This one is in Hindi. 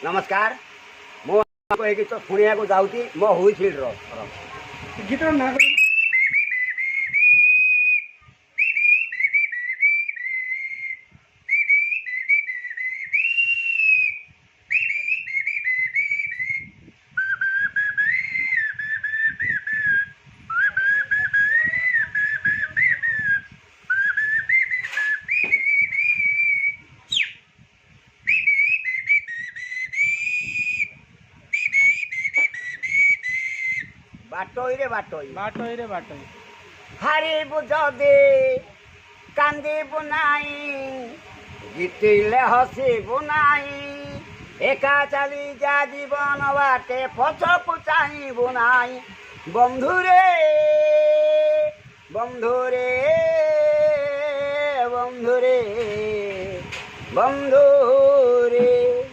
नमस्कार मु गीत शुणा जाऊँगी मो हुईसिल्ड गीत ना बाटोई रे बाटोई बाटोई रे बाटोई हारी बुझे कांदी बुनाई गीतिले हसी बुनाई एका चली जा जीवन बाटे पछकु चाही बुनाई बंधुरे बंधुरे बंधुरे बंधुरे